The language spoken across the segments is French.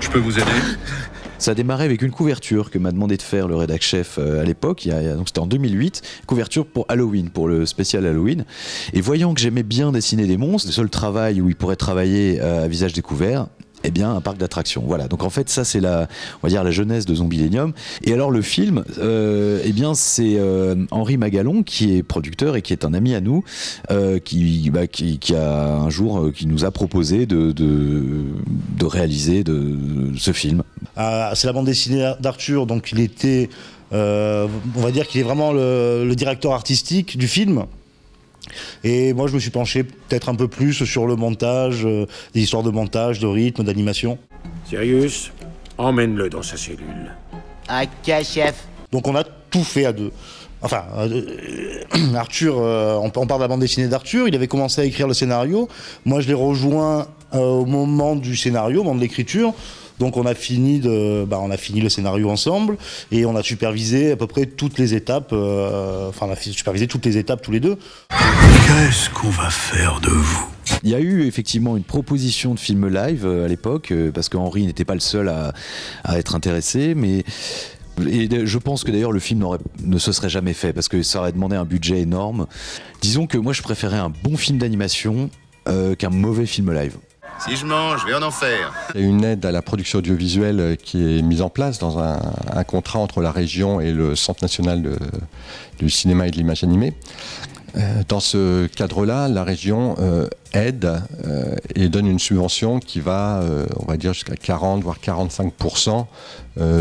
Je peux vous aider? Ça a démarré avec une couverture que m'a demandé de faire le rédac chef à l'époque, donc c'était en 2008, couverture pour Halloween, pour le spécial Halloween. Et voyant que j'aimais bien dessiner des monstres, le seul travail où il pourrait travailler à visage découvert, eh bien un parc d'attractions. Voilà. Donc en fait ça c'est on va dire la jeunesse de Zombillenium. Et alors le film, eh bien c'est Henri Magalon qui est producteur et qui est un ami à nous, qui a un jour qui nous a proposé de réaliser ce film. C'est la bande dessinée d'Arthur, donc il était, on va dire qu'il est vraiment le directeur artistique du film. Et moi je me suis penché peut-être un peu plus sur le montage, des histoires de montage, de rythme, d'animation. Sirius, emmène-le dans sa cellule. Ok, chef. Donc on a tout fait à deux. Enfin, Arthur, on parle de la bande dessinée d'Arthur, il avait commencé à écrire le scénario. Moi je l'ai rejoint au moment du scénario, au moment de l'écriture. Donc on a fini le scénario ensemble et on a supervisé à peu près toutes les étapes, on a supervisé toutes les étapes tous les deux. Qu'est-ce qu'on va faire de vous? Il y a eu effectivement une proposition de film live à l'époque, parce qu'Henri n'était pas le seul à être intéressé, mais... Et je pense que d'ailleurs le film ne se serait jamais fait, parce que ça aurait demandé un budget énorme. Disons que moi je préférais un bon film d'animation qu'un mauvais film live. Si je mange, je vais en enfer. Il y a une aide à la production audiovisuelle qui est mise en place dans un contrat entre la région et le Centre national du cinéma et de l'image animée. Dans ce cadre-là, la région aide et donne une subvention qui va, on va dire, jusqu'à 40 voire 45%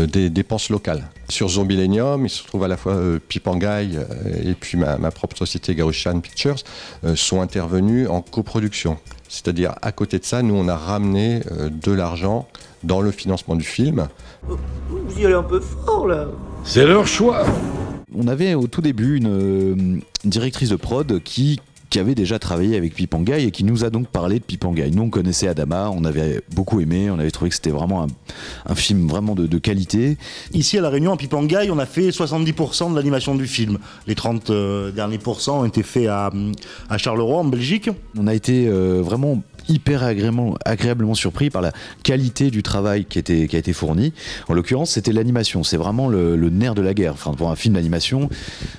des dépenses locales. Sur Zombillenium, il se trouve à la fois Pipangai et puis ma propre société Garushan Pictures sont intervenus en coproduction. C'est-à-dire, à côté de ça, nous, on a ramené de l'argent dans le financement du film. Vous y allez un peu fort, là. C'est leur choix. On avait au tout début une directrice de prod qui avait déjà travaillé avec Pipangai et qui nous a donc parlé de Pipangai. Nous on connaissait Adama, on avait beaucoup aimé, on avait trouvé que c'était vraiment un film vraiment de qualité. Ici à La Réunion, à Pipangai, on a fait 70% de l'animation du film. Les 30 derniers pourcents ont été faits à Charleroi en Belgique. On a été vraiment hyper agréablement surpris par la qualité du travail qui a été fourni. En l'occurrence, c'était l'animation. C'est vraiment le nerf de la guerre. Enfin, pour un film d'animation,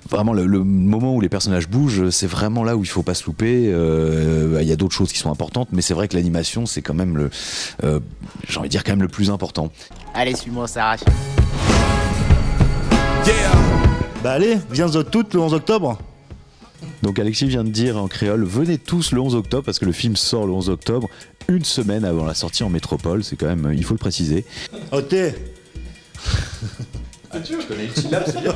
vraiment le moment où les personnages bougent, c'est vraiment là où il faut pas se louper. Il y a d'autres choses qui sont importantes, mais c'est vrai que l'animation, c'est quand même j'ai envie de dire quand même le plus important. Allez, suis-moi, on s'arrache. Bah allez, viens toutes le 11 octobre. Donc Alexis vient de dire en créole, venez tous le 11 octobre, parce que le film sort le 11 octobre, une semaine avant la sortie en métropole, c'est quand même, il faut le préciser. Oté. Ah tu vois, je connais une syllabe, c'est bien.